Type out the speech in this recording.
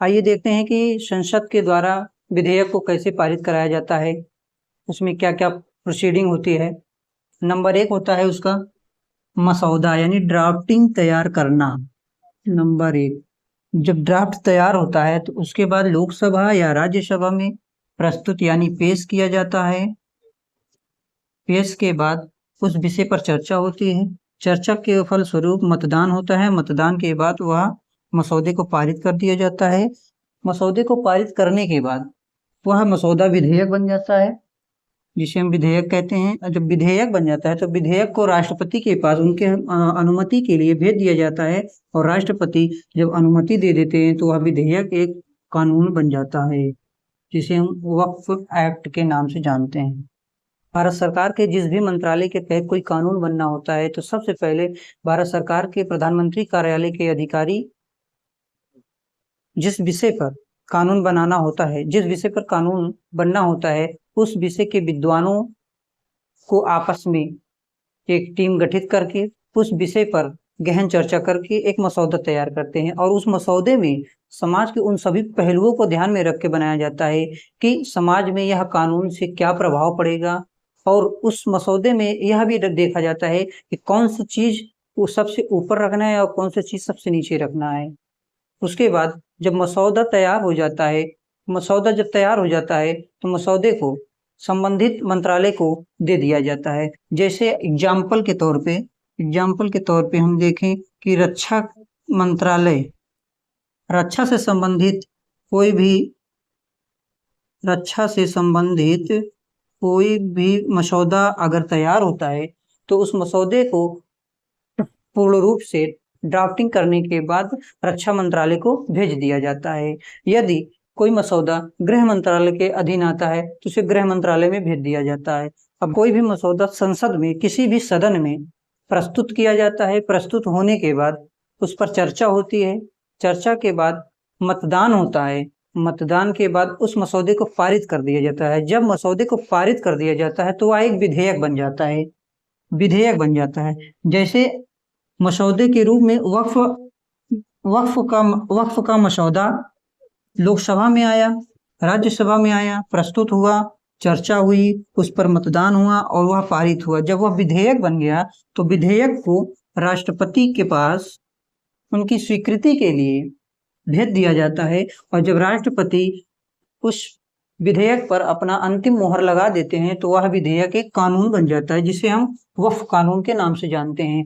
आइए देखते हैं कि संसद के द्वारा विधेयक को कैसे पारित कराया जाता है, उसमें क्या क्या प्रोसीडिंग होती है। नंबर 1 होता है उसका मसौदा यानी ड्राफ्टिंग तैयार करना। नंबर 1, जब ड्राफ्ट तैयार होता है तो उसके बाद लोकसभा या राज्यसभा में प्रस्तुत यानी पेश किया जाता है। पेश के बाद उस विषय पर चर्चा होती है। चर्चा के फलस्वरूप मतदान होता है। मतदान के बाद वह मसौदे को पारित कर दिया जाता है। मसौदे को पारित करने के बाद वह मसौदा विधेयक बन जाता है, जिसे हम विधेयक कहते हैं। और जब विधेयक बन जाता है तो विधेयक को राष्ट्रपति के पास उनके अनुमति के लिए भेज दिया जाता है, और राष्ट्रपति जब अनुमति दे देते हैं तो वह विधेयक एक कानून बन जाता है, जिसे हम वक्फ एक्ट के नाम से जानते हैं। भारत सरकार के जिस भी मंत्रालय के तहत कोई कानून बनना होता है तो सबसे पहले भारत सरकार के प्रधानमंत्री कार्यालय के अधिकारी जिस विषय पर कानून बनाना होता है, जिस विषय पर कानून बनना होता है, उस विषय के विद्वानों को आपस में एक टीम गठित करके उस विषय पर गहन चर्चा करके एक मसौदा तैयार करते हैं, और उस मसौदे में समाज के उन सभी पहलुओं को ध्यान में रख के बनाया जाता है कि समाज में यह कानून से क्या प्रभाव पड़ेगा। और उस मसौदे में यह भी देखा जाता है कि कौन सी चीज को सबसे ऊपर रखना है और कौन सी चीज सबसे नीचे रखना है। उसके बाद जब मसौदा तैयार हो जाता है, तो मसौदे को संबंधित मंत्रालय को दे दिया जाता है। जैसे एग्जाम्पल के तौर पे हम देखें कि रक्षा मंत्रालय, रक्षा से संबंधित कोई भी मसौदा अगर तैयार होता है तो उस मसौदे को पूर्ण रूप से ड्राफ्टिंग करने के बाद रक्षा मंत्रालय को भेज दिया जाता है। यदि कोई मसौदा गृह मंत्रालय के अधीन आता है तो उसे गृह मंत्रालय में भेज दिया जाता है। अब कोई भी मसौदा संसद में किसी भी सदन में प्रस्तुत किया जाता है। प्रस्तुत होने के बाद उस पर चर्चा होती है। चर्चा के बाद मतदान होता है। मतदान के बाद उस मसौदे को पारित कर दिया जाता है। जब मसौदे को पारित कर दिया जाता है तो वह एक विधेयक बन जाता है। जैसे मसौदे के रूप में वक्फ का मसौदा लोकसभा में आया, राज्यसभा में आया, प्रस्तुत हुआ, चर्चा हुई, उस पर मतदान हुआ और वह पारित हुआ। जब वह विधेयक बन गया तो विधेयक को राष्ट्रपति के पास उनकी स्वीकृति के लिए भेज दिया जाता है, और जब राष्ट्रपति उस विधेयक पर अपना अंतिम मोहर लगा देते हैं तो वह विधेयक एक कानून बन जाता है, जिसे हम वक्फ कानून के नाम से जानते हैं।